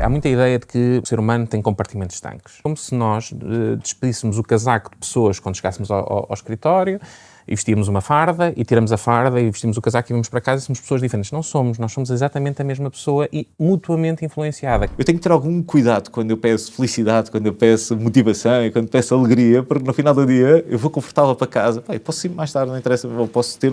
Há muita ideia de que o ser humano tem compartimentos estanques. Como se nós despedíssemos o casaco de pessoas quando chegássemos ao escritório, e vestíamos uma farda, e tiramos a farda, e vestimos o casaco e vamos para casa, e somos pessoas diferentes. Não somos, nós somos exatamente a mesma pessoa e mutuamente influenciada. Eu tenho que ter algum cuidado quando eu peço felicidade, quando eu peço motivação e quando peço alegria, porque no final do dia eu vou confortável para casa. Pai, posso ir mais tarde, não interessa, eu posso ter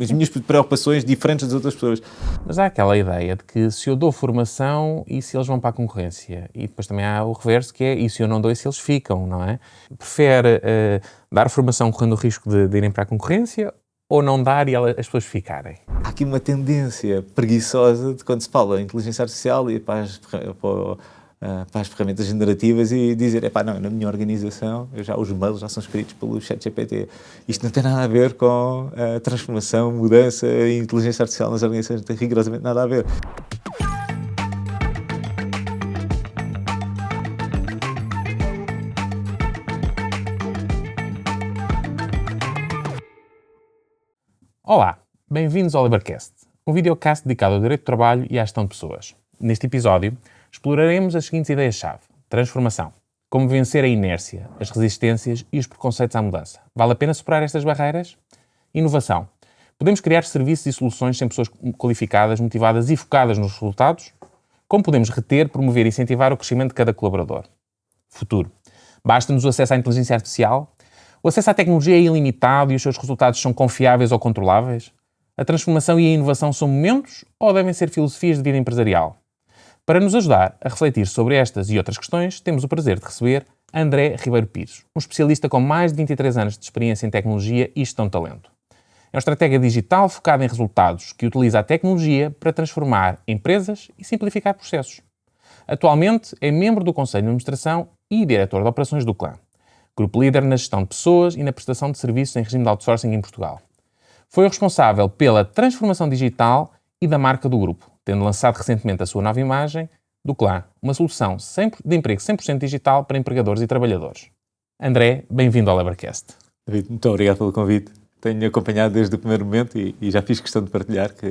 as minhas preocupações diferentes das outras pessoas. Mas há aquela ideia de que se eu dou formação e se eles vão para a concorrência. E depois também há o reverso, que é e se eu não dou e se eles ficam, não é? Prefere dar formação correndo o risco de irem para a concorrência ou não dar e as pessoas ficarem? Há aqui uma tendência preguiçosa de quando se fala em inteligência artificial e para as ferramentas generativas e dizer, não, na minha organização os mails já são escritos pelo ChatGPT. Isto não tem nada a ver com a transformação, mudança e inteligência artificial nas organizações, não tem rigorosamente nada a ver. Olá, bem-vindos ao LabourCast, um videocast dedicado ao direito do trabalho e à gestão de pessoas. Neste episódio, exploraremos as seguintes ideias-chave. Transformação. Como vencer a inércia, as resistências e os preconceitos à mudança. Vale a pena superar estas barreiras? Inovação. Podemos criar serviços e soluções sem pessoas qualificadas, motivadas e focadas nos resultados? Como podemos reter, promover e incentivar o crescimento de cada colaborador? Futuro. Basta-nos o acesso à inteligência artificial? O acesso à tecnologia é ilimitado e os seus resultados são confiáveis ou controláveis? A transformação e a inovação são momentos ou devem ser filosofias de vida empresarial? Para nos ajudar a refletir sobre estas e outras questões, temos o prazer de receber André Ribeiro Pires, um especialista com mais de 23 anos de experiência em tecnologia e gestão de talento. É um estratega digital focado em resultados que utiliza a tecnologia para transformar empresas e simplificar processos. Atualmente é membro do Conselho de Administração e diretor de operações do Clã, grupo líder na gestão de pessoas e na prestação de serviços em regime de outsourcing em Portugal. Foi o responsável pela transformação digital e da marca do grupo, tendo lançado recentemente a sua nova imagem do Clã, uma solução de emprego 100% digital para empregadores e trabalhadores. André, bem-vindo ao LabourCast. David, muito obrigado pelo convite. Tenho acompanhado desde o primeiro momento e já fiz questão de partilhar que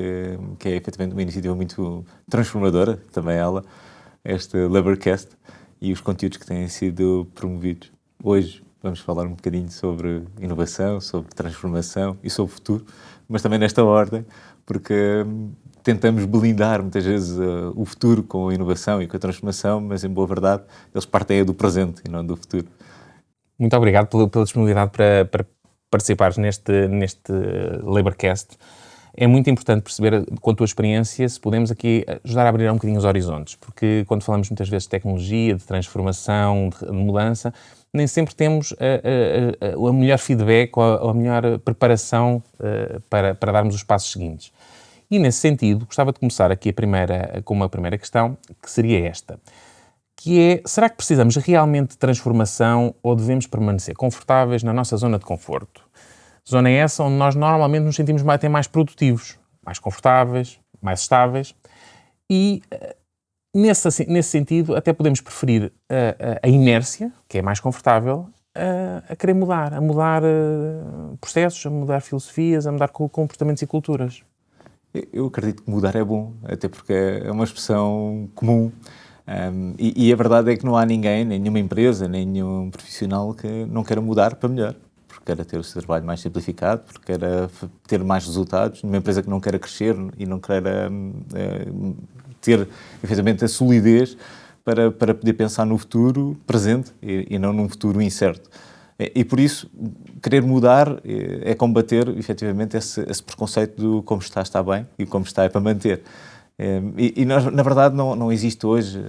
é efetivamente uma iniciativa muito transformadora, também ela, este LabourCast e os conteúdos que têm sido promovidos. Hoje vamos falar um bocadinho sobre inovação, sobre transformação e sobre futuro, mas também nesta ordem, porque tentamos blindar muitas vezes o futuro com a inovação e com a transformação, mas em boa verdade eles partem do presente e não do futuro. Muito obrigado pela disponibilidade para participares neste LabourCast. É muito importante perceber, com a tua experiência, se podemos aqui ajudar a abrir um bocadinho os horizontes, porque quando falamos muitas vezes de tecnologia, de transformação, de mudança, nem sempre temos o melhor feedback ou a melhor preparação para darmos os passos seguintes. E, nesse sentido, gostava de começar aqui com uma primeira questão, que seria esta, que é, será que precisamos realmente de transformação ou devemos permanecer confortáveis na nossa zona de conforto? Zona essa onde nós normalmente nos sentimos até mais produtivos, mais confortáveis, mais estáveis e, nesse sentido, até podemos preferir a inércia, que é mais confortável, a querer mudar, processos, a mudar filosofias, a mudar comportamentos e culturas. Eu acredito que mudar é bom, até porque é uma expressão comum e a verdade é que não há ninguém, nem nenhuma empresa, nem nenhum profissional que não queira mudar para melhor. Porque queira ter o seu trabalho mais simplificado, porque queira ter mais resultados, numa empresa que não queira crescer e não queira ter, efetivamente, a solidez para poder pensar no futuro presente e não num futuro incerto. E por isso, querer mudar é combater, efetivamente, esse preconceito do como está bem e como está é para manter. E na verdade não existe hoje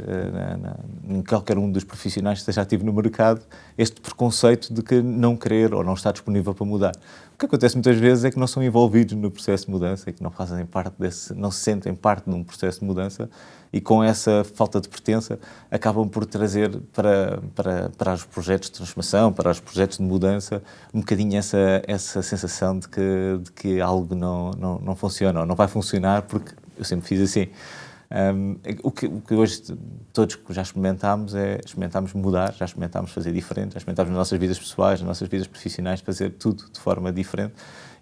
em qualquer um dos profissionais que esteja ativo no mercado este preconceito de que não querer ou não está disponível para mudar. O que acontece muitas vezes é que não são envolvidos no processo de mudança e que não fazem parte não se sentem parte de um processo de mudança e com essa falta de pertença acabam por trazer para os projetos de transformação, para os projetos de mudança, um bocadinho essa sensação de que algo não funciona ou não vai funcionar porque eu sempre fiz assim. O que hoje todos já experimentámos mudar, já experimentámos fazer diferente, já experimentámos nas nossas vidas pessoais, nas nossas vidas profissionais, fazer tudo de forma diferente.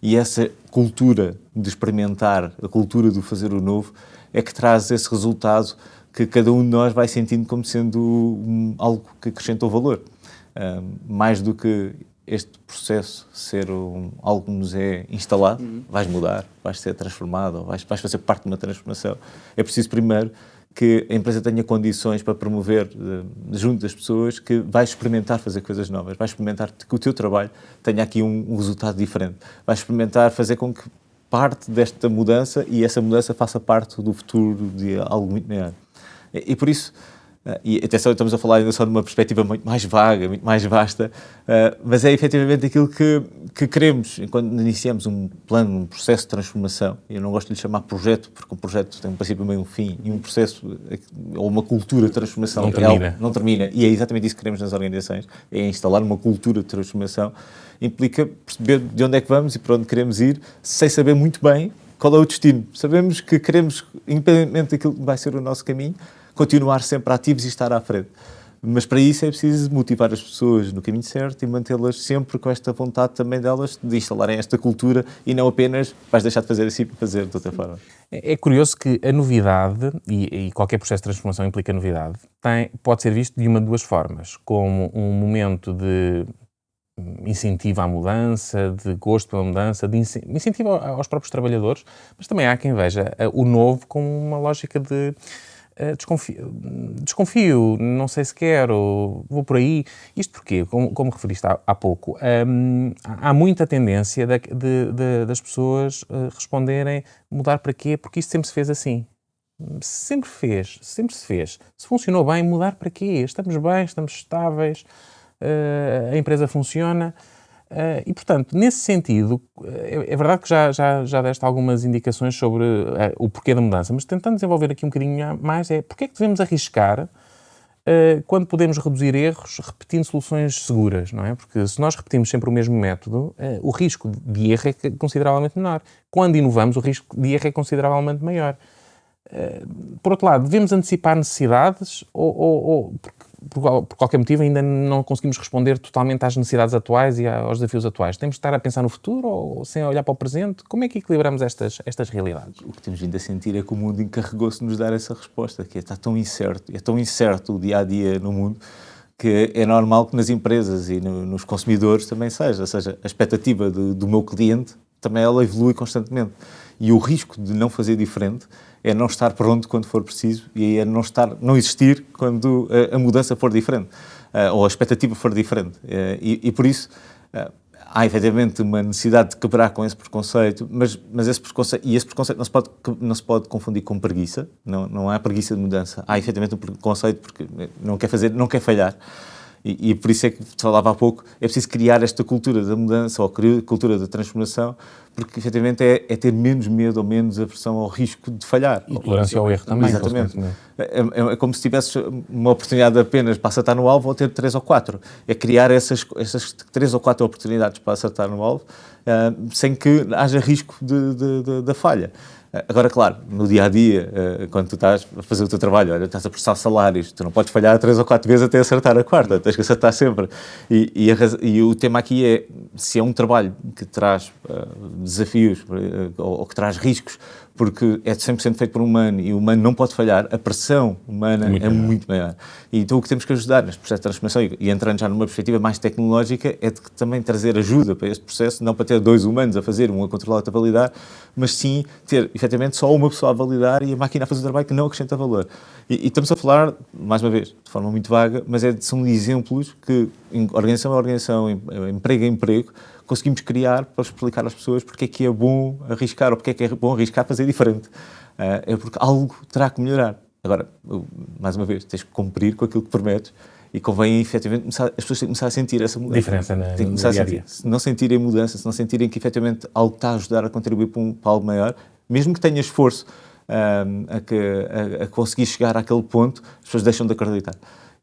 E essa cultura de experimentar, a cultura do fazer o novo, é que traz esse resultado que cada um de nós vai sentindo como sendo algo que acrescentou valor. Mais do que este processo ser algo que nos é instalado, vais mudar, vais ser transformado, vais fazer parte de uma transformação. É preciso primeiro que a empresa tenha condições para promover junto das pessoas que vais experimentar fazer coisas novas, vais experimentar que o teu trabalho tenha aqui um resultado diferente, vais experimentar fazer com que parte desta mudança e essa mudança faça parte do futuro de algo muito maior. E por isso, e atenção, estamos a falar ainda só de uma perspectiva muito mais vaga, muito mais vasta, mas é efetivamente aquilo que queremos quando iniciamos um plano, um processo de transformação. Eu não gosto de lhe chamar projeto, porque um projeto tem um princípio, meio um fim, e um processo ou uma cultura de transformação não termina. E é exatamente isso que queremos nas organizações, é instalar uma cultura de transformação. Implica perceber de onde é que vamos e para onde queremos ir, sem saber muito bem qual é o destino. Sabemos que queremos, independentemente daquilo que vai ser o nosso caminho, continuar sempre ativos e estar à frente. Mas para isso é preciso motivar as pessoas no caminho certo e mantê-las sempre com esta vontade também delas de instalarem esta cultura e não apenas vais deixar de fazer assim para fazer de outra forma. É curioso que a novidade, e qualquer processo de transformação implica novidade, pode ser visto de uma de duas formas, como um momento de incentivo à mudança, de gosto pela mudança, de incentivo aos próprios trabalhadores, mas também há quem veja o novo como uma lógica de desconfio, não sei se quero, vou por aí. Isto porque, como referiste há pouco, há muita tendência das pessoas responderem mudar para quê? Porque isto sempre se fez assim. Sempre se fez. Se funcionou bem, mudar para quê? Estamos bem, estamos estáveis, a empresa funciona. E, portanto, nesse sentido, é verdade que já deste algumas indicações sobre o porquê da mudança, mas tentando desenvolver aqui um bocadinho mais, porquê é que devemos arriscar quando podemos reduzir erros repetindo soluções seguras, não é? Porque se nós repetimos sempre o mesmo método, o risco de erro é consideravelmente menor. Quando inovamos, o risco de erro é consideravelmente maior. Por outro lado, devemos antecipar necessidades ou por qualquer motivo ainda não conseguimos responder totalmente às necessidades atuais e aos desafios atuais? Temos de estar a pensar no futuro ou sem olhar para o presente? Como é que equilibramos estas realidades? O que temos vindo a sentir é que o mundo encarregou-se de nos dar essa resposta, que está tão incerto o dia-a-dia no mundo, que é normal que nas empresas e nos consumidores também seja. Ou seja, a expectativa do meu cliente também ela evolui constantemente. E o risco de não fazer diferente é não estar pronto quando for preciso e é não existir quando a mudança for diferente ou a expectativa for diferente. E por isso há efetivamente uma necessidade de quebrar com esse preconceito, mas esse preconceito não se pode confundir com preguiça. Não há preguiça de mudança. Há efetivamente um preconceito porque não quer falhar. E por isso é que te falava há pouco, é preciso criar esta cultura da mudança ou cultura da transformação, porque efetivamente é ter menos medo ou menos aversão ao risco de falhar. E tolerância ao erro também. Exatamente. É como se tivesse uma oportunidade apenas para acertar no alvo ou ter 3 ou 4. É criar essas 3 ou 4 oportunidades para acertar no alvo sem que haja risco da falha. Agora, claro, no dia-a-dia, quando tu estás a fazer o teu trabalho, olha, estás a processar salários, tu não podes falhar 3 ou 4 vezes até acertar a quarta, tens que acertar sempre. E o tema aqui é, se é um trabalho que traz desafios ou que traz riscos, porque é 100% feito por um humano e o humano não pode falhar, a pressão humana muito maior. E então o que temos que ajudar neste processo de transformação, e entrando já numa perspectiva mais tecnológica, é de também trazer ajuda para este processo, não para ter 2 humanos a fazer, um a controlar, outro a validar, mas sim ter, efetivamente, só uma pessoa a validar e a máquina a fazer o trabalho que não acrescenta valor. E estamos a falar, mais uma vez, de forma muito vaga, mas são exemplos que, organização a organização, emprego a emprego, conseguimos criar para explicar às pessoas porque é que é bom arriscar ou porque é que é bom arriscar fazer diferente. É porque algo terá que melhorar. Agora, mais uma vez, tens que cumprir com aquilo que prometes e convém, efetivamente, as pessoas têm que começar a sentir essa mudança. Diferença no dia-a-dia. Se não sentirem mudança, se não sentirem que, efetivamente, algo está a ajudar a contribuir para algo maior, mesmo que tenha esforço a conseguir chegar àquele ponto, as pessoas deixam de acreditar.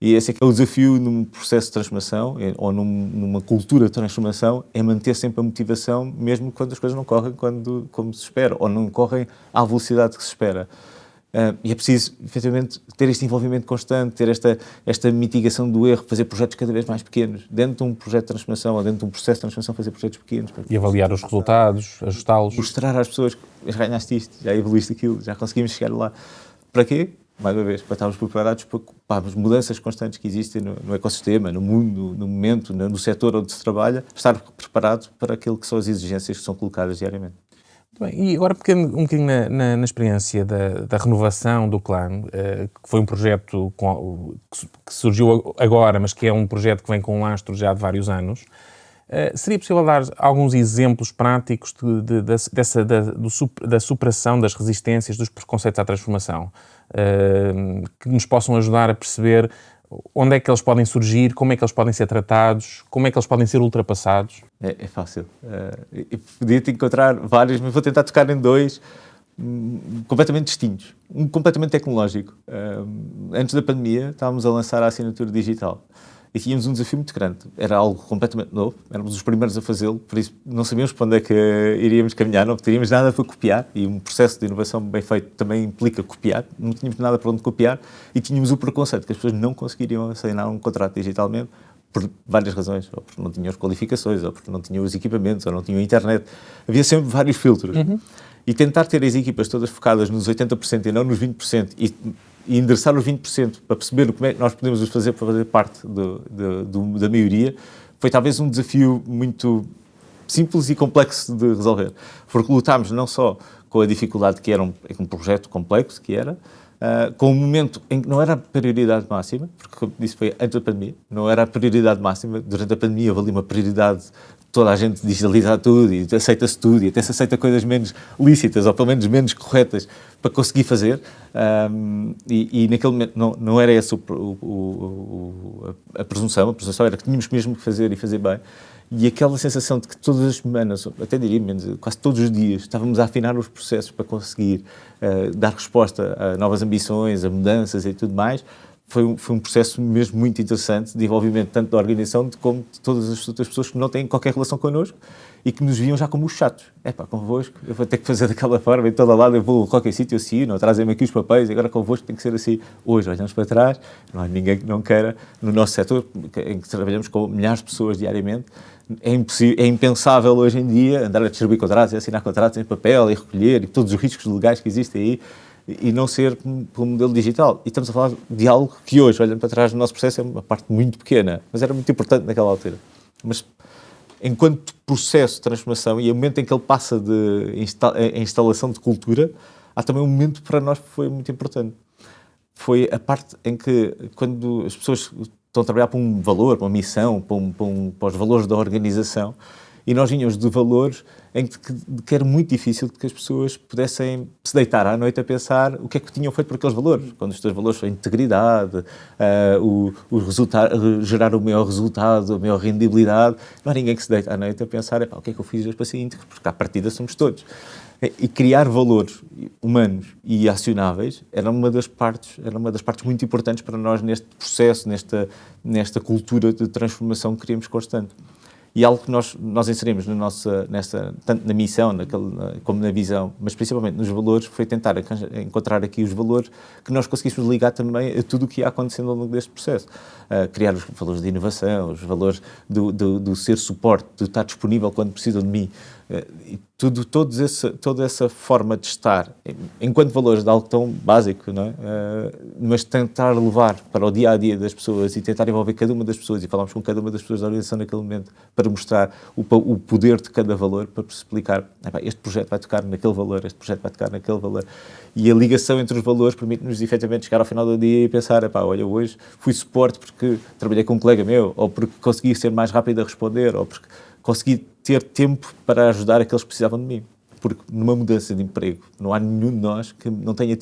E esse é que é o desafio num processo de transformação ou numa cultura de transformação, é manter sempre a motivação, mesmo quando as coisas não correm como se espera, ou não correm à velocidade que se espera. E é preciso, efetivamente, ter este envolvimento constante, ter esta mitigação do erro, fazer projetos cada vez mais pequenos. Dentro de um projeto de transformação ou dentro de um processo de transformação, fazer projetos pequenos. E avaliar os resultados, ajustá-los. Mostrar às pessoas que já ganhaste isto, já evoluíste aquilo, já conseguimos chegar lá. Para quê? mais uma vez, para estarmos preparados para as mudanças constantes que existem no ecossistema, no mundo, no momento, no setor onde se trabalha, estar preparado para aquilo que são as exigências que são colocadas diariamente. Muito bem, e agora pegando um bocadinho na experiência da renovação do clã, que foi um projeto que surgiu agora, mas que é um projeto que vem com um lastro já de vários anos, seria possível dar alguns exemplos práticos da superação das resistências, dos preconceitos à transformação, que nos possam ajudar a perceber onde é que eles podem surgir, como é que eles podem ser tratados, como é que eles podem ser ultrapassados? É fácil. Eu podia-te encontrar vários, mas vou tentar tocar em dois completamente distintos. Um completamente tecnológico. Antes da pandemia, estávamos a lançar a assinatura digital. E tínhamos um desafio muito grande. Era algo completamente novo, éramos os primeiros a fazê-lo, por isso não sabíamos para onde é que iríamos caminhar, não teríamos nada para copiar, e um processo de inovação bem feito também implica copiar, não tínhamos nada para onde copiar, e tínhamos o preconceito que as pessoas não conseguiriam assinar um contrato digitalmente, por várias razões, ou porque não tinham as qualificações, ou porque não tinham os equipamentos, ou não tinham a internet. Havia sempre vários filtros. E tentar ter as equipas todas focadas nos 80% e não nos 20%, e endereçar os 20% para perceber como é que nós podemos os fazer para fazer parte da maioria, foi talvez um desafio muito simples e complexo de resolver. Porque lutámos não só com a dificuldade que era um projeto complexo, que era, com um momento em que não era a prioridade máxima, porque, como disse, foi antes da pandemia, não era a prioridade máxima. Durante a pandemia houve ali uma prioridade, toda a gente digitaliza tudo e aceita-se tudo, e até se aceita coisas menos lícitas, ou pelo menos menos corretas, para conseguir fazer, e naquele momento não era essa a presunção era que tínhamos mesmo que fazer e fazer bem. E aquela sensação de que todas as semanas, até diria menos, quase todos os dias, estávamos a afinar os processos para conseguir dar resposta a novas ambições, a mudanças e tudo mais, foi um processo mesmo muito interessante de envolvimento tanto da organização como de todas as outras pessoas que não têm qualquer relação connosco e que nos viam já como os chatos. Convosco, eu vou ter que fazer daquela forma, em todo lado eu vou a qualquer sítio, eu assino, trazem-me aqui os papéis, agora convosco tem que ser assim. Hoje olhamos para trás, não há ninguém que não queira, no nosso setor, em que trabalhamos com milhares de pessoas diariamente, é impensável hoje em dia andar a distribuir contratos, assinar contratos em papel e recolher, e todos os riscos legais que existem aí, e não ser pelo modelo digital. E estamos a falar de algo que hoje, olhando para trás no nosso processo, é uma parte muito pequena, mas era muito importante naquela altura. Mas enquanto processo de transformação e o momento em que ele passa de instalação de cultura, há também um momento que para nós foi muito importante. Foi a parte em que, quando as pessoas estão a trabalhar para um valor, para uma missão, para os valores da organização, e nós vinhamos de valores em que era muito difícil que as pessoas pudessem se deitar à noite a pensar o que é que tinham feito por aqueles valores. Quando os teus valores são a integridade, gerar o maior resultado, a maior rendibilidade, não há ninguém que se deite à noite a pensar o que é que eu fiz hoje para ser íntegro, porque à partida somos todos. E criar valores humanos e acionáveis era uma das partes muito importantes para nós neste processo, nesta cultura de transformação que queríamos constante. E algo que nós inserimos tanto na missão como na visão, mas principalmente nos valores, foi tentar encontrar aqui os valores que nós conseguíssemos ligar também a tudo o que ia acontecendo ao longo deste processo. Criar os valores de inovação, os valores do ser suporte, de estar disponível quando precisam de mim. E toda essa forma de estar, enquanto valores de algo tão básico, não é? Mas tentar levar para o dia-a-dia das pessoas e tentar envolver cada uma das pessoas, e falarmos com cada uma das pessoas da organização naquele momento, para mostrar o poder de cada valor, para explicar, este projeto vai tocar naquele valor, este projeto vai tocar naquele valor. E a ligação entre os valores permite-nos efetivamente chegar ao final do dia e pensar, olha, hoje fui suporte porque trabalhei com um colega meu, ou porque consegui ser mais rápido a responder, ou porque consegui ter tempo para ajudar aqueles que precisavam de mim. Porque numa mudança de emprego, não há nenhum de nós que não tenha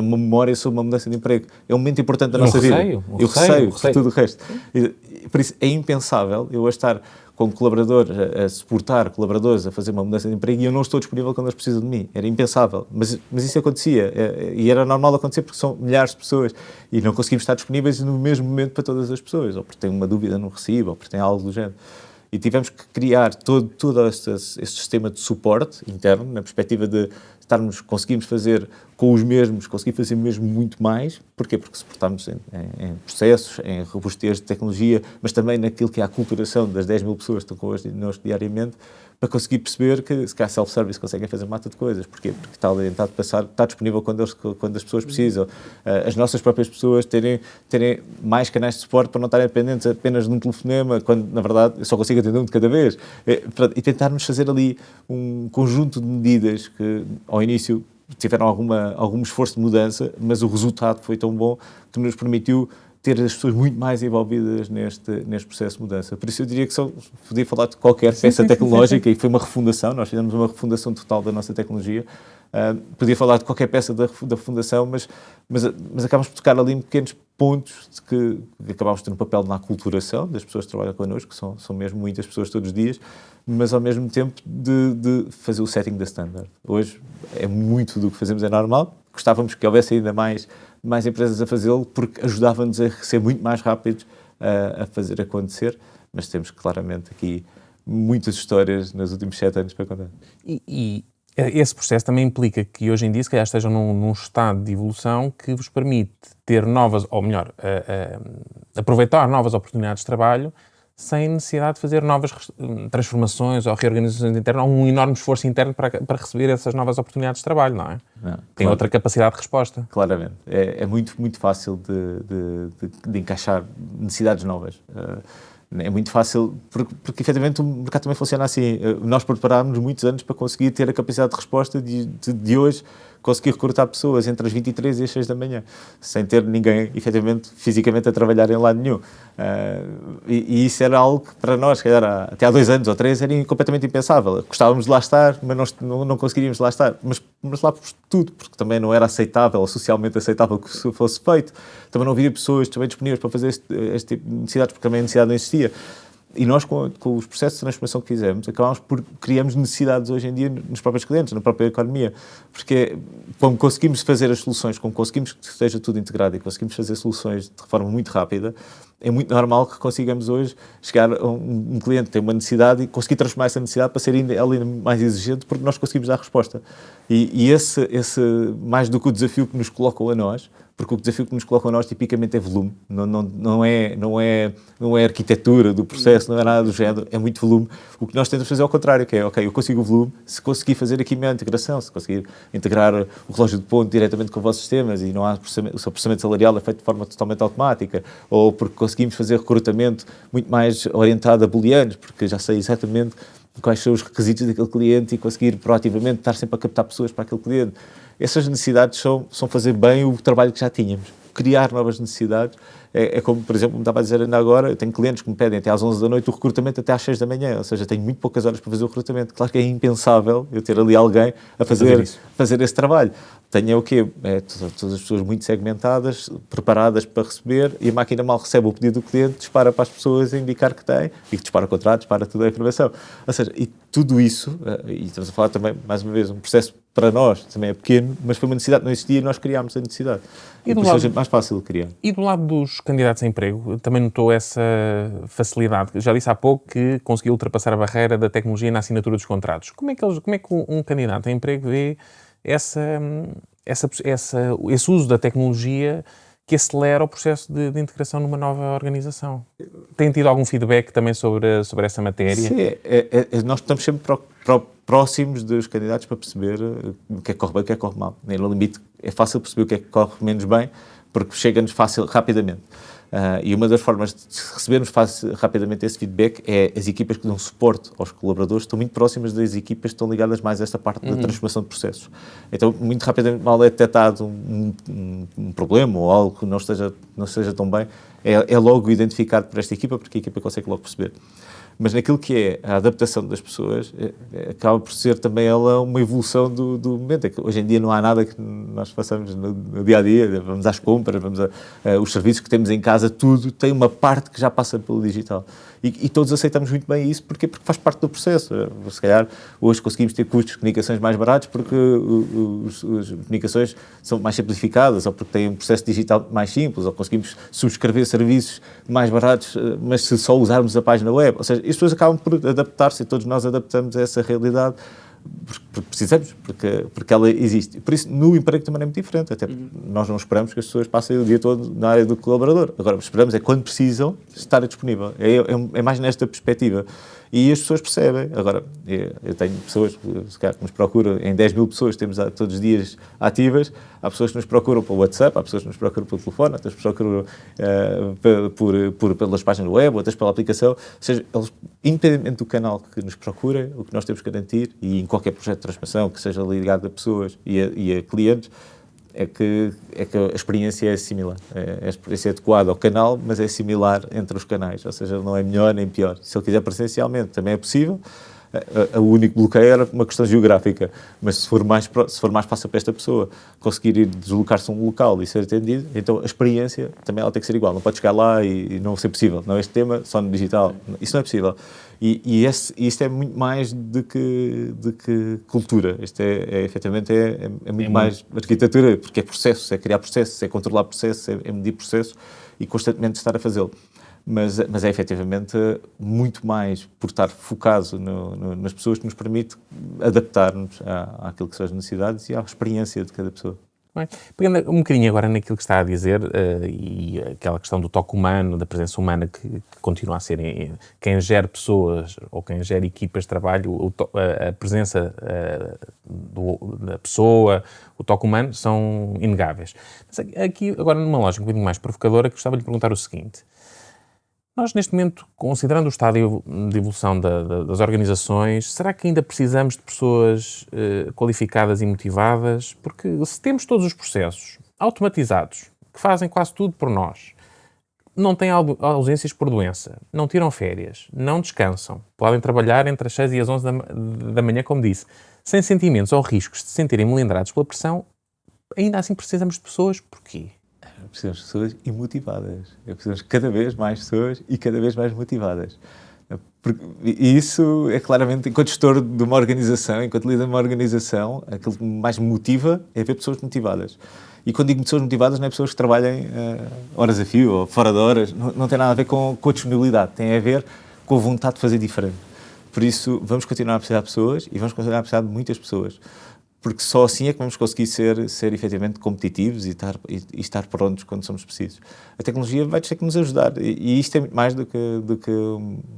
uma memória sobre uma mudança de emprego. É um momento importante da nossa vida. Eu receio por tudo o resto. Por isso é impensável eu estar com colaboradores, a suportar colaboradores a fazer uma mudança de emprego e eu não estou disponível quando eles precisam de mim. Era impensável. Mas isso acontecia. E era normal acontecer porque são milhares de pessoas e não conseguimos estar disponíveis no mesmo momento para todas as pessoas. Ou porque têm uma dúvida no recibo, ou porque têm algo do género. E tivemos que criar todo este sistema de suporte interno, na perspectiva de conseguirmos fazer com os mesmos, conseguir fazer mesmo muito mais. Porquê? Porque suportamos em processos, em robustez de tecnologia, mas também naquilo que é a aculturação das 10 mil pessoas que estão connosco diariamente, para conseguir perceber que se calhar self-service conseguem fazer uma mata de coisas. Porquê? Porque está orientado para está disponível quando as pessoas precisam. As nossas próprias pessoas terem mais canais de suporte para não estarem dependentes apenas de um telefonema, quando na verdade eu só consigo atender um de cada vez. E tentarmos fazer ali um conjunto de medidas que ao início tiveram algum esforço de mudança, mas o resultado foi tão bom que nos permitiu ter as pessoas muito mais envolvidas neste processo de mudança. Por isso eu diria que só podia falar de qualquer peça tecnológica, e foi uma refundação, nós fizemos uma refundação total da nossa tecnologia. Podia falar de qualquer peça da fundação, mas acabamos por tocar ali em pequenos pontos de que acabamos de ter um papel na aculturação das pessoas que trabalham connosco, que são mesmo muitas pessoas todos os dias, mas ao mesmo tempo de fazer o setting da standard. Hoje é muito do que fazemos, é normal. Gostávamos que houvesse ainda mais empresas a fazê-lo, porque ajudava-nos a ser muito mais rápidos a fazer acontecer, mas temos claramente aqui muitas histórias nos últimos 7 anos para contar. E esse processo também implica que hoje em dia se calhar estejam num estado de evolução que vos permite ter novas, ou melhor, aproveitar novas oportunidades de trabalho sem necessidade de fazer novas transformações ou reorganizações internas, ou um enorme esforço interno para receber essas novas oportunidades de trabalho, não é? Não, tem claro. Outra capacidade de resposta. Claramente. É muito, muito fácil de encaixar necessidades novas. É muito fácil, porque efetivamente o mercado também funciona assim. Nós preparámos muitos anos para conseguir ter a capacidade de resposta de hoje, conseguir recrutar pessoas entre as 23 e as 6 da manhã, sem ter ninguém, efetivamente, fisicamente a trabalhar em lado nenhum. E isso era algo que para nós, até há 2 anos ou 3, era completamente impensável. Gostávamos de lá estar, mas não conseguiríamos lá estar. Mas lá por tudo, porque também não era aceitável, ou socialmente aceitável que isso fosse feito. Também não havia pessoas também disponíveis para fazer este tipo de necessidades, porque também a necessidade não existia. E nós, com os processos de transformação que fizemos, acabámos por criarmos necessidades hoje em dia nos próprios clientes, na própria economia. Porque como conseguimos fazer as soluções, como conseguimos que esteja tudo integrado e conseguimos fazer soluções de forma muito rápida, é muito normal que consigamos hoje chegar a um cliente que tem uma necessidade e conseguir transformar essa necessidade para ser ainda mais exigente, porque nós conseguimos dar resposta. E esse mais do que o desafio que nos colocam a nós, porque o desafio que nos colocam a nós tipicamente é volume, não é arquitetura do processo, não é nada do género, é muito volume. O que nós tentamos fazer é ao contrário, que é, ok, eu consigo o volume, se conseguir fazer aqui a minha integração, se conseguir integrar o relógio de ponto diretamente com os vossos sistemas e não há o seu processamento salarial é feito de forma totalmente automática, ou porque conseguimos fazer recrutamento muito mais orientado a booleanos, porque já sei exatamente quais são os requisitos daquele cliente e conseguir proativamente estar sempre a captar pessoas para aquele cliente. Essas necessidades são fazer bem o trabalho que já tínhamos. Criar novas necessidades é como, por exemplo, como estava a dizer ainda agora, eu tenho clientes que me pedem até às 11 da noite o recrutamento até às 6 da manhã, ou seja, tenho muito poucas horas para fazer o recrutamento. Claro que é impensável eu ter ali alguém a fazer esse trabalho. Tenho o quê? Todas as pessoas muito segmentadas, preparadas para receber, e a máquina mal recebe o pedido do cliente, dispara para as pessoas a indicar que tem, e que dispara contratos, dispara toda a informação. Ou seja, e tudo isso, e estamos a falar também, mais uma vez, um processo para nós também é pequeno, mas foi uma necessidade que não existia e nós criámos a necessidade. E por isso é mais fácil de criar. E do lado dos candidatos a emprego, também notou essa facilidade? Já disse há pouco que conseguiu ultrapassar a barreira da tecnologia na assinatura dos contratos. Como é que um candidato a emprego vê esse uso da tecnologia que acelera o processo de integração numa nova organização? Tem tido algum feedback também sobre essa matéria? Sim, nós estamos sempre próximos dos candidatos para perceber o que é que corre bem e o que é que corre mal. No limite, é fácil perceber o que é que corre menos bem, porque chega-nos rapidamente. E uma das formas de recebermos rapidamente esse feedback é as equipas que dão suporte aos colaboradores estão muito próximas das equipas que estão ligadas mais a esta parte da transformação de processos. Então, muito rapidamente, mal é detectado um problema ou algo que não esteja tão bem, é logo identificado por esta equipa, porque a equipa consegue logo perceber. Mas naquilo que é a adaptação das pessoas, acaba por ser também ela uma evolução do momento. É que hoje em dia não há nada que nós façamos no dia-a-dia, vamos às compras, os serviços que temos em casa, tudo tem uma parte que já passa pelo digital. E todos aceitamos muito bem isso, porque faz parte do processo. Se calhar, hoje conseguimos ter custos de comunicações mais baratos porque as comunicações são mais simplificadas, ou porque têm um processo digital mais simples, ou conseguimos subscrever serviços mais baratos, mas se só usarmos a página web. Ou seja, as pessoas acabam por adaptar-se, e todos nós adaptamos a essa realidade, porque precisamos, porque ela existe. Por isso, no emprego também é muito diferente. Até nós não esperamos que as pessoas passem o dia todo na área do colaborador. Agora, esperamos quando precisam, estar disponível. É mais nesta perspectiva. e as pessoas percebem. Agora, eu tenho pessoas que nos procuram, em 10 mil pessoas temos todos os dias ativas, há pessoas que nos procuram pelo WhatsApp, há pessoas que nos procuram pelo telefone, outras pessoas que nos procuram pelas páginas web, outras pela aplicação. Ou seja, eles, independentemente do canal que nos procurem, o que nós temos que garantir, e em qualquer projeto de transformação que seja ligado a pessoas e a clientes, é que a experiência é similar. A experiência é adequada ao canal, mas é similar entre os canais. Ou seja, não é melhor nem pior. Se ele quiser presencialmente, também é possível. O único bloqueio era uma questão geográfica. Mas se for mais fácil para esta pessoa conseguir ir deslocar-se a um local e ser atendido, então a experiência também ela tem que ser igual. Não pode chegar lá e não ser possível. Não, este tema só no digital. Isso não é possível. E isto é muito mais do que cultura. Isto efetivamente é muito mais arquitetura, porque é processos, é criar processos, é controlar processos, é medir processos e constantemente estar a fazê-lo. Mas é efetivamente muito mais por estar focado nas pessoas que nos permite adaptar-nos àquilo que são as necessidades e à experiência de cada pessoa. Bem, pegando um bocadinho agora naquilo que está a dizer e aquela questão do toque humano, da presença humana que continua a ser quem gera pessoas ou quem gera equipas de trabalho, a presença da pessoa, o toque humano são inegáveis. Mas aqui, agora numa lógica um bocadinho mais provocadora, gostava de lhe perguntar o seguinte. Nós, neste momento, considerando o estado de evolução das organizações, será que ainda precisamos de pessoas qualificadas e motivadas? Porque se temos todos os processos automatizados, que fazem quase tudo por nós, não têm ausências por doença, não tiram férias, não descansam, podem trabalhar entre as 6 e as 11 da manhã, como disse, sem sentimentos ou riscos de se sentirem melindrados pela pressão, ainda assim precisamos de pessoas. Porquê? Precisamos de pessoas e motivadas. Precisamos cada vez mais pessoas e cada vez mais motivadas. E isso é claramente, enquanto gestor de uma organização, enquanto líder de uma organização, aquilo que mais me motiva é ver pessoas motivadas. E quando digo pessoas motivadas, não é pessoas que trabalhem horas a fio ou fora de horas, não tem nada a ver com a disponibilidade, tem a ver com a vontade de fazer diferente. Por isso, vamos continuar a precisar de pessoas e vamos continuar a precisar de muitas pessoas. Porque só assim é que vamos conseguir ser efetivamente competitivos e estar prontos quando somos precisos. A tecnologia vai ter que nos ajudar e isto é muito mais do que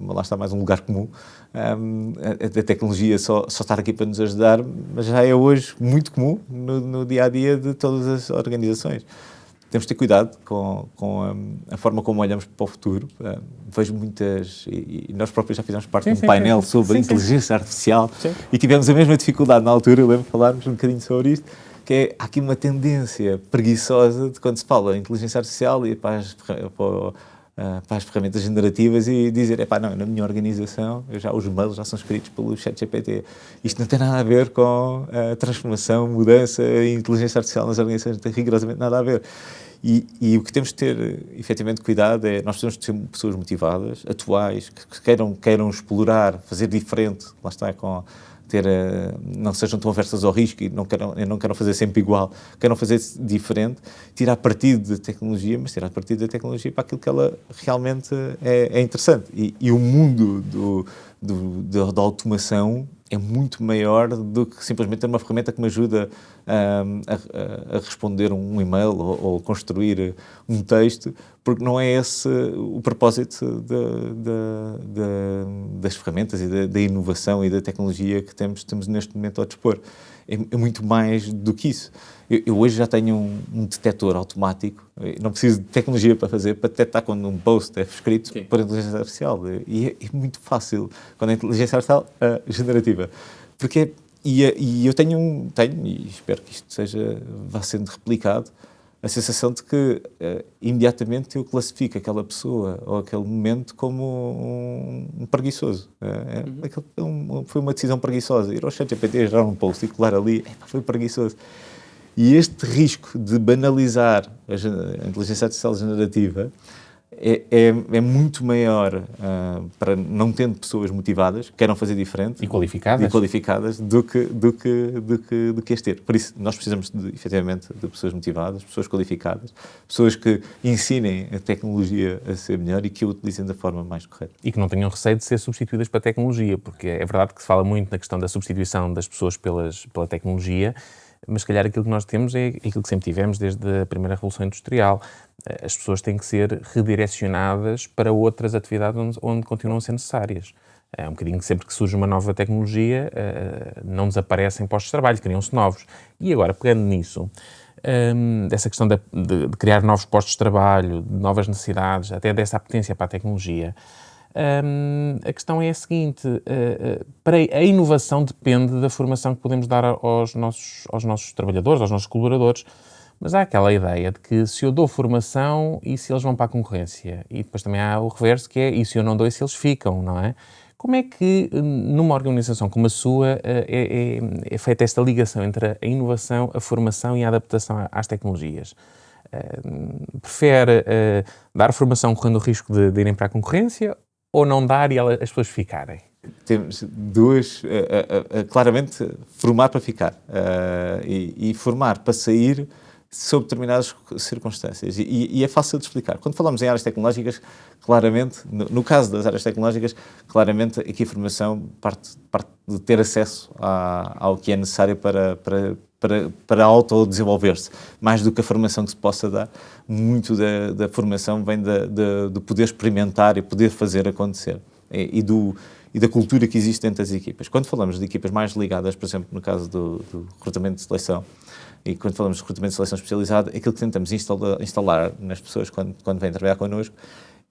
lá está mais um lugar comum. A tecnologia só estar aqui para nos ajudar, mas já é hoje muito comum no dia-a-dia de todas as organizações. Temos de ter cuidado com a forma como olhamos para o futuro. Vejo muitas... E nós próprios já fizemos parte de um painel sobre inteligência artificial e tivemos a mesma dificuldade na altura, eu lembro de falarmos um bocadinho sobre isto, que há aqui uma tendência preguiçosa de quando se fala em inteligência artificial e para as ferramentas generativas e dizer, não, na minha organização os mails já são escritos pelo ChatGPT. Isto não tem nada a ver com a transformação, mudança e inteligência artificial nas organizações, não tem rigorosamente nada a ver. E o que temos de ter, efetivamente, cuidado é, nós precisamos de ser pessoas motivadas, atuais, que queiram explorar, fazer diferente, lá está, não sejam tão aversas ao risco e não queiram fazer sempre igual, queiram fazer diferente, tirar partido da tecnologia, mas tirar partido da tecnologia para aquilo que ela realmente é interessante. E o mundo da automação é muito maior do que simplesmente ter uma ferramenta que me ajuda a responder um e-mail ou construir um texto, porque não é esse o propósito das ferramentas e da inovação e da tecnologia que temos neste momento ao dispor. É muito mais do que isso. Eu hoje já tenho um detector automático, não preciso de tecnologia para detectar quando um post é escrito por inteligência artificial. E é muito fácil quando a inteligência artificial é generativa. E eu tenho, e espero que isto vá sendo replicado, a sensação de que imediatamente eu classifico aquela pessoa ou aquele momento como um preguiçoso. Foi uma decisão preguiçosa. Ir ao ChatGPT, gerar um post e colar ali, foi preguiçoso. E este risco de banalizar a inteligência artificial generativa é muito maior para não tendo pessoas motivadas, que queiram fazer diferente e qualificadas do que este ter. Por isso, nós precisamos efetivamente de pessoas motivadas, pessoas qualificadas, pessoas que ensinem a tecnologia a ser melhor e que a utilizem da forma mais correta. E que não tenham receio de ser substituídas pela tecnologia, porque é verdade que se fala muito na questão da substituição das pessoas pela tecnologia, mas se calhar aquilo que nós temos é aquilo que sempre tivemos desde a primeira Revolução Industrial. As pessoas têm que ser redirecionadas para outras atividades onde continuam a ser necessárias. É um bocadinho que sempre que surge uma nova tecnologia, não desaparecem postos de trabalho, criam-se novos. E agora, pegando nisso, dessa questão de criar novos postos de trabalho, de novas necessidades, até dessa apetência para a tecnologia, a questão é a seguinte, a inovação depende da formação que podemos dar aos nossos trabalhadores, aos nossos colaboradores, mas há aquela ideia de que se eu dou formação e se eles vão para a concorrência, e depois também há o reverso que é, e se eu não dou e se eles ficam, não é? Como é que, numa organização como a sua, é feita esta ligação entre a inovação, a formação e a adaptação às tecnologias? Prefere dar formação correndo o risco de irem para a concorrência ou não dar e as pessoas ficarem? Temos duas, claramente, formar para ficar e formar para sair sob determinadas circunstâncias. E é fácil de explicar. Quando falamos em áreas tecnológicas, claramente, no caso das áreas tecnológicas, claramente aqui a formação parte de ter acesso ao que é necessário para autodesenvolver-se. Mais do que a formação que se possa dar, muito da formação vem de poder experimentar e poder fazer acontecer. E da cultura que existe dentro das equipas. Quando falamos de equipas mais ligadas, por exemplo, no caso do recrutamento de seleção, e quando falamos de recrutamento de seleção especializado, aquilo que tentamos instalar nas pessoas quando vêm trabalhar connosco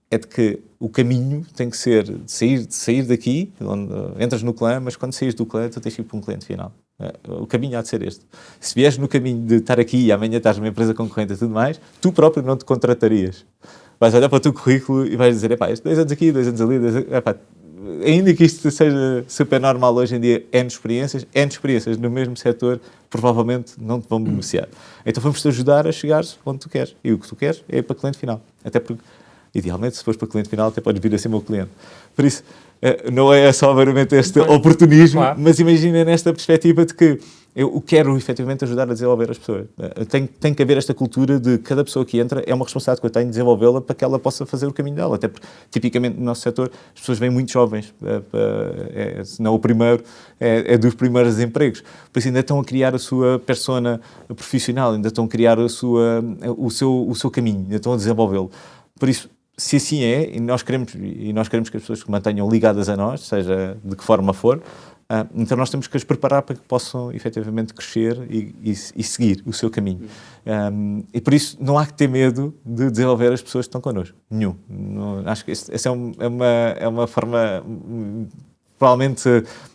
é de que o caminho tem que ser de sair daqui, onde entras no clã, mas quando saís do clã, tu tens que ir para um cliente final. O caminho há de ser este. Se vieres no caminho de estar aqui e amanhã estás numa empresa concorrente e tudo mais, tu próprio não te contratarias. Vais olhar para o teu currículo e vais dizer, estes 2 anos aqui, 2 anos ali, ainda que isto seja super normal hoje em dia, N experiências no mesmo setor, provavelmente não te vão beneficiar. Então vamos-te ajudar a chegar onde tu queres. E o que tu queres é ir para o cliente final. Até porque, idealmente, se fores para o cliente final, até podes vir a ser meu cliente. Por isso, não é só meramente este oportunismo, claro, mas imagina nesta perspectiva de que eu quero efetivamente ajudar a desenvolver as pessoas. Tem que haver esta cultura de cada pessoa que entra, é uma responsabilidade que eu tenho de desenvolvê-la para que ela possa fazer o caminho dela. Até porque, tipicamente, no nosso setor, as pessoas vêm muito jovens. Se não o primeiro, é dos primeiros empregos. Por isso ainda estão a criar a sua persona profissional, ainda estão a criar o seu caminho, ainda estão a desenvolvê-lo. Por isso, se assim é, e nós queremos que as pessoas se mantenham ligadas a nós, seja de que forma for, então nós temos que as preparar para que possam efetivamente crescer e seguir o seu caminho. E por isso não há que ter medo de desenvolver as pessoas que estão connosco. Nenhum. Acho que essa é uma forma provavelmente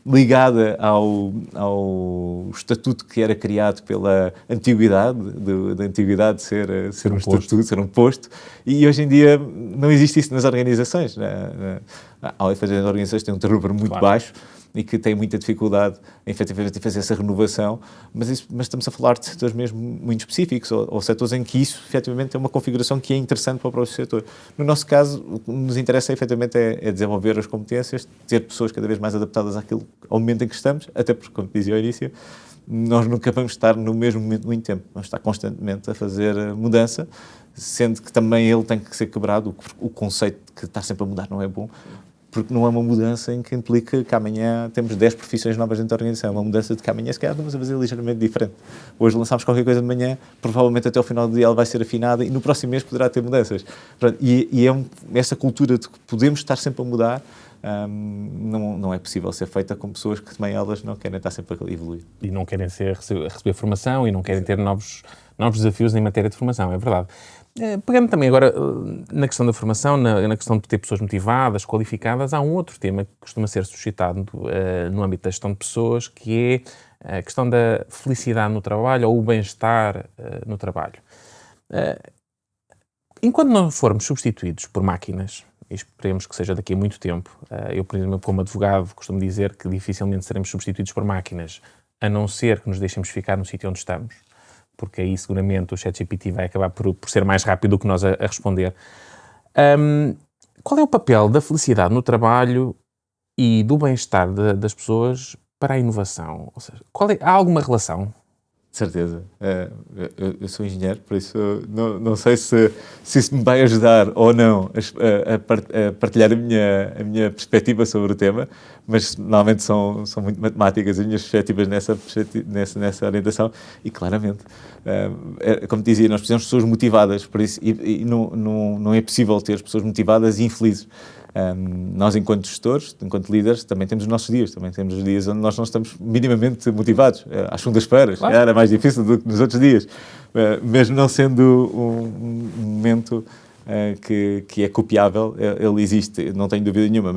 ligada ao estatuto que era criado pela antiguidade, da antiguidade ser um estatuto, ser um posto, e hoje em dia não existe isso nas organizações. Ao efeito, as organizações têm um turnover muito baixo, e que têm muita dificuldade efetivamente em fazer essa renovação, mas estamos a falar de setores mesmo muito específicos, ou setores em que isso efetivamente é uma configuração que é interessante para o próprio setor. No nosso caso, o que nos interessa efetivamente é desenvolver as competências, ter pessoas cada vez mais adaptadas ao momento em que estamos, até porque, como dizia ao início, nós nunca vamos estar no mesmo momento muito tempo, vamos estar constantemente a fazer mudança, sendo que também ele tem que ser quebrado, o conceito de que está sempre a mudar não é bom, porque não é uma mudança em que implica que amanhã temos 10 profissões novas dentro da organização. É uma mudança de que amanhã se calhar vamos a fazer ligeiramente diferente. Hoje lançamos qualquer coisa de manhã, provavelmente até ao final do dia ela vai ser afinada e no próximo mês poderá ter mudanças. E essa cultura de que podemos estar sempre a mudar, não é possível ser feita com pessoas que também elas não querem estar sempre a evoluir. E não querem receber formação e não querem ter novos desafios em matéria de formação, é verdade. Pegando também agora na questão da formação, na questão de ter pessoas motivadas, qualificadas, há um outro tema que costuma ser suscitado no âmbito da gestão de pessoas, que é a questão da felicidade no trabalho ou o bem-estar no trabalho. Enquanto não formos substituídos por máquinas, e esperemos que seja daqui a muito tempo, eu, por exemplo, como advogado, costumo dizer que dificilmente seremos substituídos por máquinas, a não ser que nos deixemos ficar no sítio onde estamos, porque aí seguramente o ChatGPT vai acabar por ser mais rápido do que nós a responder. Qual é o papel da felicidade no trabalho e do bem-estar das pessoas para a inovação? Ou seja, há alguma relação? De certeza. Eu sou engenheiro, por isso não sei se isso me vai ajudar ou não a partilhar a minha perspectiva sobre o tema, mas normalmente são muito matemáticas as minhas perspectivas nessa orientação e claramente, como dizia, nós precisamos de pessoas motivadas, por isso, e não é possível ter pessoas motivadas e infelizes. Nós, enquanto gestores, enquanto líderes, também temos os nossos dias, também temos os dias onde nós não estamos minimamente motivados. Às segundas-feiras, claro. Era mais difícil do que nos outros dias, mesmo não sendo um momento que é copiável, ele existe, não tenho dúvida nenhuma,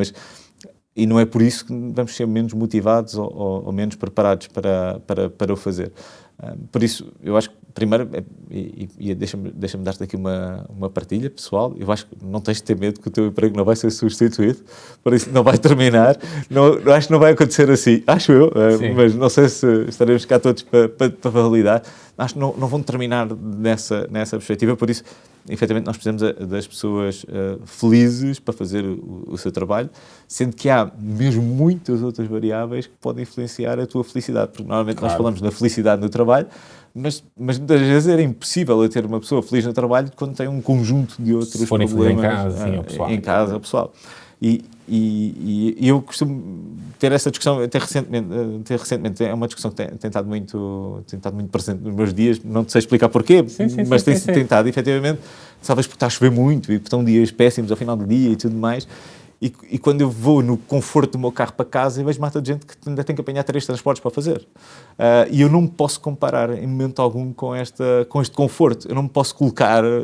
e não é por isso que vamos ser menos motivados ou menos preparados para o fazer. Por isso, eu acho que, primeiro, deixa-me dar-te aqui uma partilha pessoal. Eu acho que não tens de ter medo que o teu emprego não vai ser substituído, por isso não vai terminar. Acho que não vai acontecer assim, acho eu, mas não sei se estaremos cá todos para validar. Acho que não vão terminar nessa perspectiva, por isso, efetivamente, nós precisamos das pessoas felizes para fazer o seu trabalho, sendo que há mesmo muitas outras variáveis que podem influenciar a tua felicidade, porque normalmente nós falamos da felicidade no trabalho, mas muitas vezes era impossível ter uma pessoa feliz no trabalho quando tem um conjunto de outros problemas em casa, pessoal. E eu costumo ter essa discussão, até recentemente é uma discussão que tem estado muito presente nos meus dias, não sei explicar porquê, mas tem tentado, efetivamente, talvez porque está a chover muito e porque estão dias péssimos ao final do dia e tudo mais. E quando eu vou no conforto do meu carro para casa, eu vejo mata de gente que ainda tem que apanhar 3 transportes para fazer. E eu não me posso comparar em momento algum com este conforto. Eu não me posso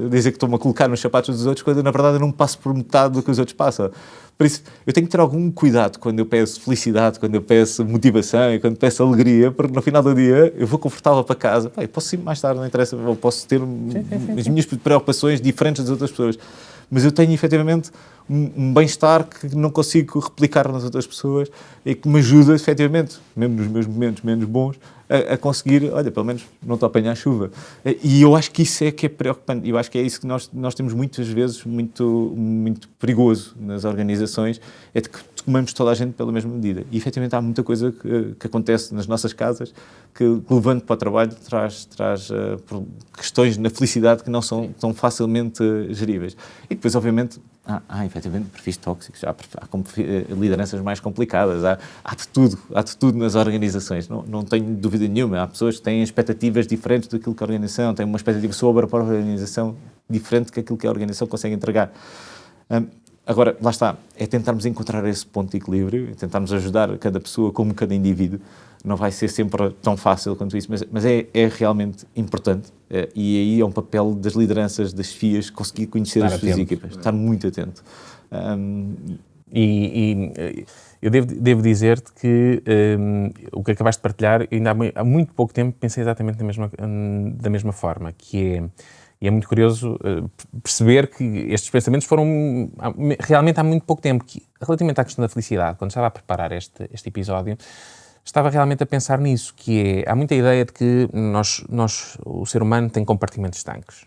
dizer que estou-me a colocar nos sapatos dos outros, quando na verdade eu não passo por metade do que os outros passam. Por isso, eu tenho que ter algum cuidado quando eu peço felicidade, quando eu peço motivação e quando peço alegria, porque no final do dia eu vou confortável para casa. Eu posso ir mais tarde, não interessa, eu posso ter as minhas preocupações diferentes das outras pessoas. Mas eu tenho, efetivamente, um bem-estar que não consigo replicar nas outras pessoas e que me ajuda, efetivamente, mesmo nos meus momentos menos bons, a conseguir, olha, pelo menos não estou a apanhar chuva. E eu acho que isso é que é preocupante. Eu acho que é isso que nós temos muitas vezes muito perigoso nas organizações, é de que tomamos toda a gente pela mesma medida. E, efetivamente, há muita coisa que acontece nas nossas casas que, levando para o trabalho, traz questões na felicidade que não são tão facilmente geríveis. E depois, obviamente, há efetivamente perfis tóxicos, há lideranças mais complicadas, há de tudo nas organizações, não tenho dúvida nenhuma. Há pessoas que têm expectativas diferentes daquilo que a organização, têm uma expectativa sobre a própria organização diferente daquilo que a organização consegue entregar. Agora, lá está, é tentarmos encontrar esse ponto de equilíbrio, é tentarmos ajudar cada pessoa como cada indivíduo. Não vai ser sempre tão fácil quanto isso, mas é realmente importante. E aí é um papel das lideranças, das FIAs, conseguir conhecer as suas equipas, estar muito atento. Eu devo dizer-te que o que acabaste de partilhar, ainda há muito pouco tempo pensei exatamente da mesma forma, e é muito curioso perceber que estes pensamentos foram realmente há muito pouco tempo. Relativamente à questão da felicidade, quando estava a preparar este episódio, estava realmente a pensar nisso, há muita ideia de que o ser humano tem compartimentos estancos.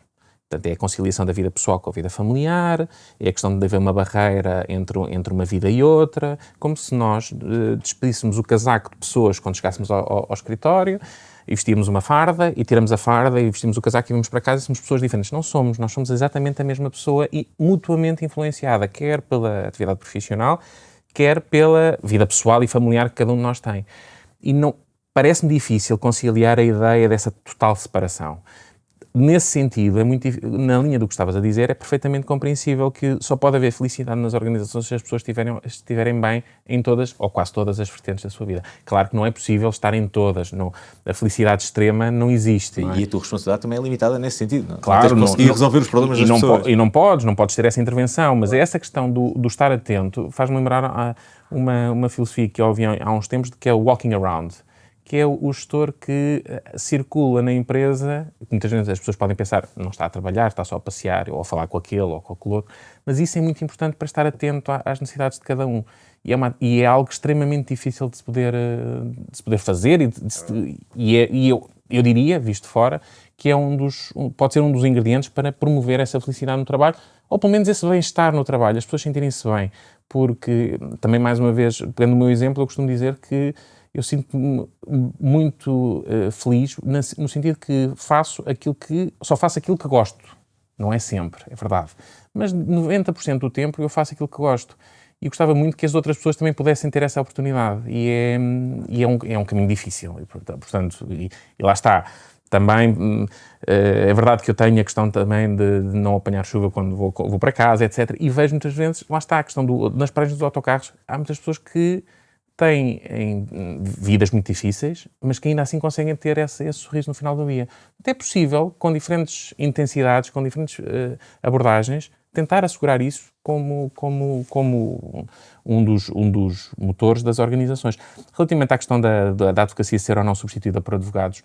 Portanto, é a conciliação da vida pessoal com a vida familiar, é a questão de haver uma barreira entre uma vida e outra, como se nós despedíssemos o casaco de pessoas quando chegássemos ao escritório, e vestíamos uma farda, e tiramos a farda, e vestimos o casaco e vamos para casa, e somos pessoas diferentes. Não somos, nós somos exatamente a mesma pessoa e mutuamente influenciada, quer pela atividade profissional, quer pela vida pessoal e familiar que cada um de nós tem. E parece-me difícil conciliar a ideia dessa total separação. Nesse sentido, na linha do que estavas a dizer, é perfeitamente compreensível que só pode haver felicidade nas organizações se as pessoas estiverem bem em todas, ou quase todas as vertentes da sua vida. Claro que não é possível estar em todas, a felicidade extrema não existe. Não é? E a tua responsabilidade também é limitada nesse sentido. Não? Claro, não tens de conseguir resolver os problemas das pessoas. E não podes ter essa intervenção, mas essa questão do estar atento faz-me lembrar uma filosofia que eu ouvi há uns tempos, que é o walking around, que é o gestor que circula na empresa. Muitas vezes as pessoas podem pensar, não está a trabalhar, está só a passear, ou a falar com aquele ou com aquele outro, mas isso é muito importante para estar atento às necessidades de cada um. E é algo extremamente difícil de se poder fazer, eu diria, visto de fora, que pode ser um dos ingredientes para promover essa felicidade no trabalho, ou pelo menos esse bem-estar no trabalho, as pessoas sentirem-se bem. Porque, também mais uma vez, pegando o meu exemplo, eu costumo dizer que eu sinto-me muito feliz no sentido que só faço aquilo que gosto. Não é sempre, é verdade. Mas 90% do tempo eu faço aquilo que gosto. E gostava muito que as outras pessoas também pudessem ter essa oportunidade. E é um caminho difícil. E lá está. Também é verdade que eu tenho a questão também de não apanhar chuva quando vou para casa, etc. E vejo muitas vezes, lá está a questão nas paragens dos autocarros, há muitas pessoas que têm vidas muito difíceis, mas que ainda assim conseguem ter esse sorriso no final do dia. Até é possível, com diferentes intensidades, com diferentes abordagens, tentar assegurar isso como um dos motores das organizações. Relativamente à questão da advocacia ser ou não substituída por advogados,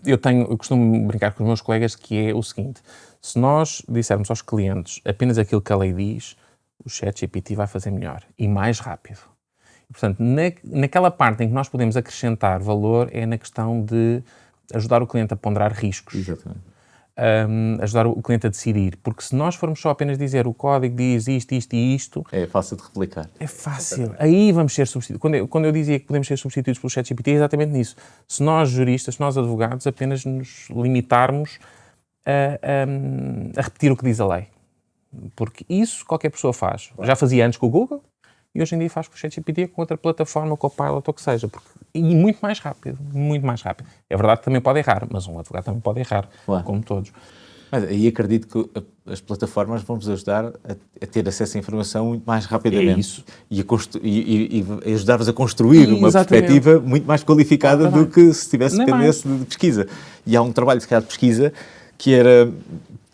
eu costumo brincar com os meus colegas que é o seguinte: se nós dissermos aos clientes apenas aquilo que a lei diz, o ChatGPT vai fazer melhor e mais rápido. E, portanto, naquela parte em que nós podemos acrescentar valor é na questão de ajudar o cliente a ponderar riscos. Exatamente. Ajudar o cliente a decidir, porque se nós formos só apenas dizer o código diz isto, isto e isto... É fácil de replicar. É fácil. Aí vamos ser substituídos. Quando eu dizia que podemos ser substituídos pelo ChatGPT, é exatamente nisso. Se nós juristas, se nós advogados, apenas nos limitarmos a repetir o que diz a lei. Porque isso qualquer pessoa faz. Claro. Já fazia antes com o Google e hoje em dia faz com o ChatGPT, com outra plataforma, com o Copilot ou o que seja. E muito mais rápido, muito mais rápido. É verdade que também pode errar, mas um advogado também pode errar, claro, como todos. Mas aí acredito que as plataformas vão-vos ajudar a ter acesso à informação muito mais rapidamente. É isso. E ajudar-vos a construir uma perspectiva muito mais qualificada do que se tivesse dependesse de pesquisa. E há um trabalho, se calhar, de pesquisa que era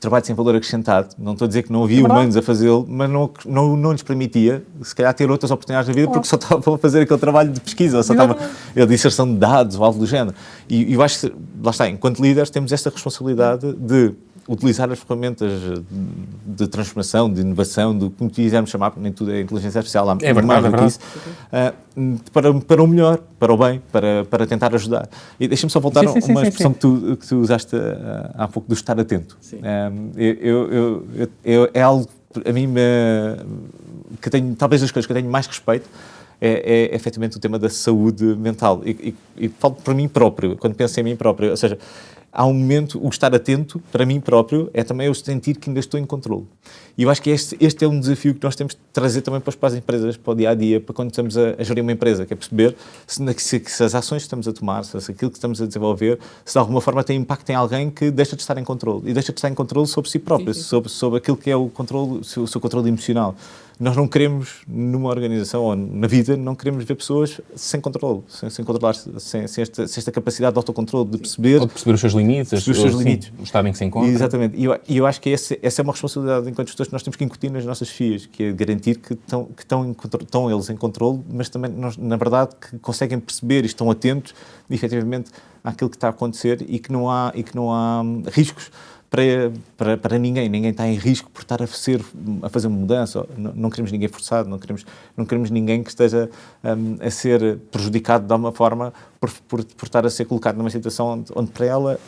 trabalho sem valor acrescentado. Não estou a dizer que não havia humanos a fazê-lo, mas não lhes permitia, se calhar, ter outras oportunidades na vida, porque só estavam a fazer aquele trabalho de pesquisa, ou só estavam a disserção de dados ou algo do género. E eu acho que, lá está, enquanto líderes, temos esta responsabilidade de utilizar as ferramentas de transformação, de inovação, de como quisermos chamar, porque nem tudo é inteligência artificial, há muito mais do que isso, para o melhor, para o bem, para tentar ajudar. E deixa-me só voltar a uma expressão que tu usaste há pouco, do estar atento. É algo, a mim, que tenho, talvez as coisas que eu tenho mais respeito, é efetivamente o tema da saúde mental. E falo para mim próprio, quando penso em mim próprio, ou seja, há um momento, o estar atento, para mim próprio, é também eu sentir que ainda estou em controle. E eu acho que este é um desafio que nós temos de trazer também para as empresas, para o dia-a-dia, para quando estamos a gerir uma empresa, que é perceber se as ações que estamos a tomar, se aquilo que estamos a desenvolver, se de alguma forma tem impacto em alguém que deixa de estar em controle. E deixa de estar em controle sobre si próprio, sobre aquilo que é o controle, o seu controle emocional. Nós não queremos, numa organização ou na vida, não queremos ver pessoas sem controle, sem controlar, sem esta capacidade de autocontrole, de perceber... Ou de perceber os seus limites, o estado em que se encontra. Exatamente. E eu acho que essa é uma responsabilidade enquanto gestores que nós temos que incutir nas nossas FIAs, que é garantir que estão eles em controle, mas também, na verdade, que conseguem perceber e estão atentos, efetivamente, àquilo que está a acontecer e que não há riscos para ninguém está em risco por estar a fazer uma mudança. Não queremos ninguém forçado, não queremos ninguém que esteja a ser prejudicado de alguma forma por estar a ser colocado numa situação onde para ela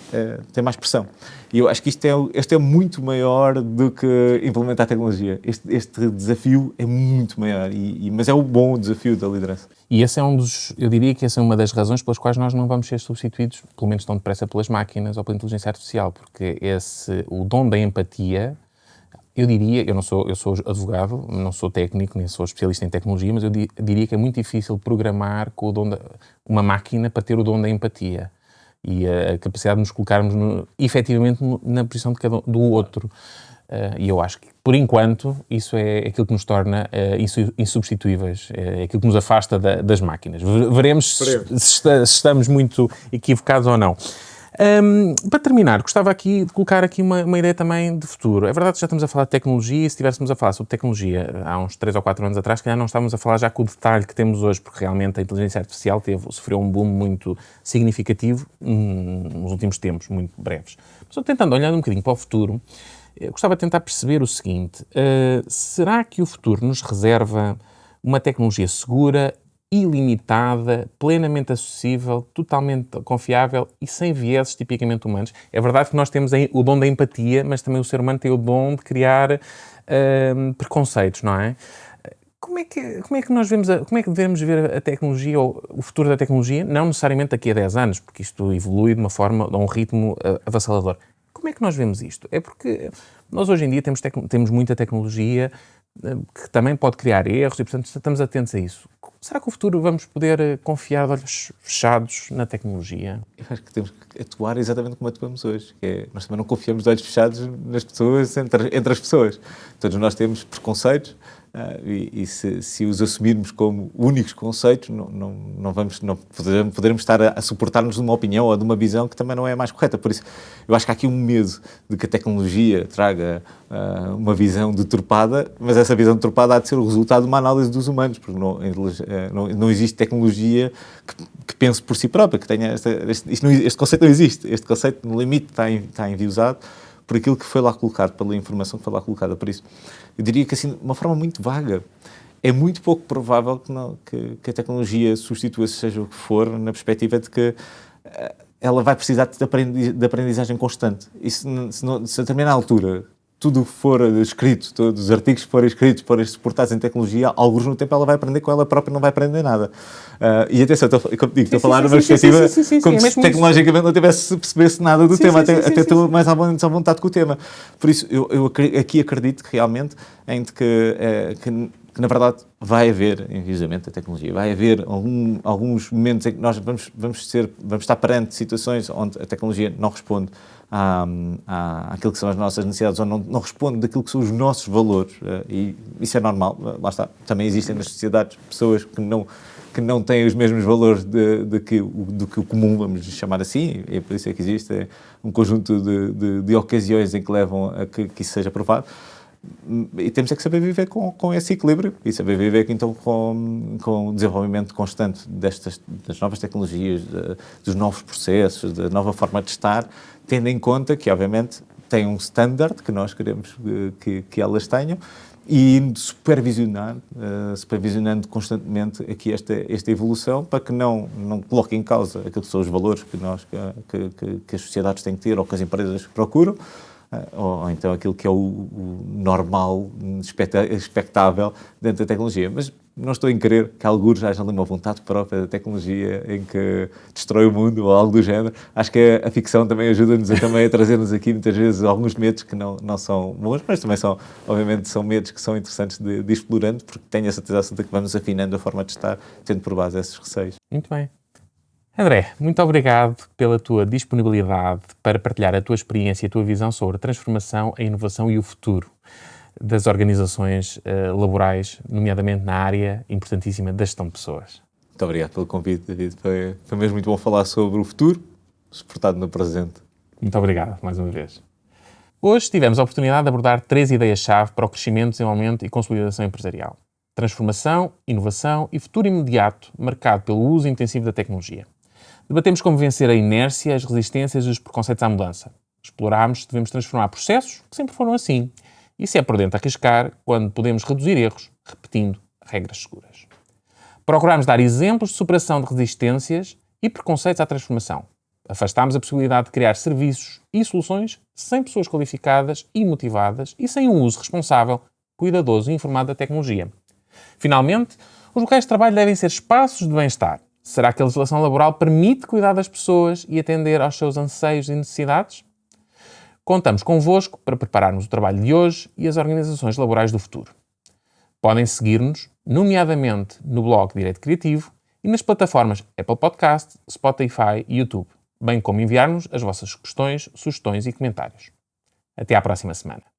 tem mais pressão. E eu acho que este é muito maior do que implementar a tecnologia. Este desafio é muito maior, mas é o bom desafio da liderança. E esse é eu diria que essa é uma das razões pelas quais nós não vamos ser substituídos, pelo menos tão depressa, pelas máquinas ou pela inteligência artificial, porque o dom da empatia, eu diria, eu sou advogado, não sou técnico, nem sou especialista em tecnologia, mas eu diria que é muito difícil programar com uma máquina para ter o dom da empatia e a capacidade de nos colocarmos efetivamente na posição do outro. E eu acho que, por enquanto, isso é aquilo que nos torna insubstituíveis, é aquilo que nos afasta das máquinas. Veremos se estamos muito equivocados ou não. Para terminar, gostava aqui de colocar aqui uma ideia também de futuro. É verdade que já estamos a falar de tecnologia, e se estivéssemos a falar sobre tecnologia há uns 3 ou 4 anos atrás, se calhar não estávamos a falar já com o detalhe que temos hoje, porque realmente a inteligência artificial sofreu um boom muito significativo nos últimos tempos, muito breves. Mas eu tentando olhar um bocadinho para o futuro, eu gostava de tentar perceber o seguinte: será que o futuro nos reserva uma tecnologia segura, ilimitada, plenamente acessível, totalmente confiável e sem vieses tipicamente humanos? É verdade que nós temos o dom da empatia, mas também o ser humano tem o dom de criar preconceitos, não é? Como é que nós vemos, como é que devemos ver a tecnologia, ou o futuro da tecnologia, não necessariamente daqui a 10 anos, porque isto evolui de uma forma, a um ritmo avassalador. Como é que nós vemos isto? É porque Nós hoje em dia temos muita tecnologia que também pode criar erros e, portanto, estamos atentos a isso. Será que no futuro vamos poder confiar de olhos fechados na tecnologia? Eu acho que temos que atuar exatamente como atuamos hoje. Que é, nós também não confiamos de olhos fechados nas pessoas, entre as pessoas. Todos nós temos preconceitos e se os assumirmos como únicos conceitos, não poderemos estar a suportar-nos de uma opinião ou de uma visão que também não é a mais correta. Por isso, eu acho que há aqui um medo de que a tecnologia traga uma visão deturpada, mas essa visão deturpada há de ser o resultado de uma análise dos humanos, porque não existe tecnologia que pense por si própria, que tenha este conceito não existe. Este conceito, no limite, está enviosado por aquilo que foi lá colocado, pela informação que foi lá colocada. Por isso, eu diria que, assim, de uma forma muito vaga, é muito pouco provável que a tecnologia substitua, seja o que for, na perspectiva de que ela vai precisar de aprendizagem constante. E se a determinada altura tudo for escrito, todos os artigos que forem escritos, forem suportados em tecnologia, alguns no tempo ela vai aprender com ela própria, não vai aprender nada. E atenção, estou a falar numa perspectiva como se tecnologicamente não percebesse nada do tema, até estou mais à vontade com o tema. Por isso, eu aqui acredito que realmente que na verdade vai haver enviesamento da tecnologia, vai haver alguns momentos em que nós vamos estar perante situações onde a tecnologia não responde àquilo que são as nossas necessidades ou não responde daquilo que são os nossos valores, e isso é normal. Lá está, também existem nas sociedades pessoas que não têm os mesmos valores do que o comum, vamos chamar assim, e por isso é que existe um conjunto de ocasiões em que levam a que isso seja provado. E temos é que saber viver com esse equilíbrio e saber viver então com o desenvolvimento constante das novas tecnologias, dos novos processos, da nova forma de estar, tendo em conta que, obviamente, tem um standard que nós queremos que elas tenham e supervisionando constantemente aqui esta evolução para que não coloque em causa aquilo que são os valores que as sociedades têm que ter ou que as empresas procuram, ou então aquilo que é o normal, expectável dentro da tecnologia. Mas não estou em querer que alguns haja ali uma vontade própria da tecnologia em que destrói o mundo ou algo do género. Acho que a ficção também ajuda-nos a trazer-nos aqui muitas vezes alguns medos que não são bons, mas também obviamente são medos que são interessantes de ir explorando, porque tenho a certeza de que vamos afinando a forma de estar, tendo por base esses receios. Muito bem. André, muito obrigado pela tua disponibilidade para partilhar a tua experiência e a tua visão sobre a transformação, a inovação e o futuro das organizações laborais, nomeadamente na área importantíssima da gestão de pessoas. Muito obrigado pelo convite, David. Foi mesmo muito bom falar sobre o futuro, suportado no presente. Muito obrigado, mais uma vez. Hoje tivemos a oportunidade de abordar 3 ideias-chave para o crescimento, desenvolvimento e consolidação empresarial. Transformação, inovação e futuro imediato, marcado pelo uso intensivo da tecnologia. Debatemos como vencer a inércia, as resistências e os preconceitos à mudança. Explorámos se devemos transformar processos que sempre foram assim e se é prudente arriscar quando podemos reduzir erros, repetindo regras seguras. Procurámos dar exemplos de superação de resistências e preconceitos à transformação. Afastámos a possibilidade de criar serviços e soluções sem pessoas qualificadas e motivadas e sem um uso responsável, cuidadoso e informado da tecnologia. Finalmente, os locais de trabalho devem ser espaços de bem-estar. Será que a legislação laboral permite cuidar das pessoas e atender aos seus anseios e necessidades? Contamos convosco para prepararmos o trabalho de hoje e as organizações laborais do futuro. Podem seguir-nos, nomeadamente no blog Direito Criativo e nas plataformas Apple Podcast, Spotify e YouTube, bem como enviar-nos as vossas questões, sugestões e comentários. Até à próxima semana.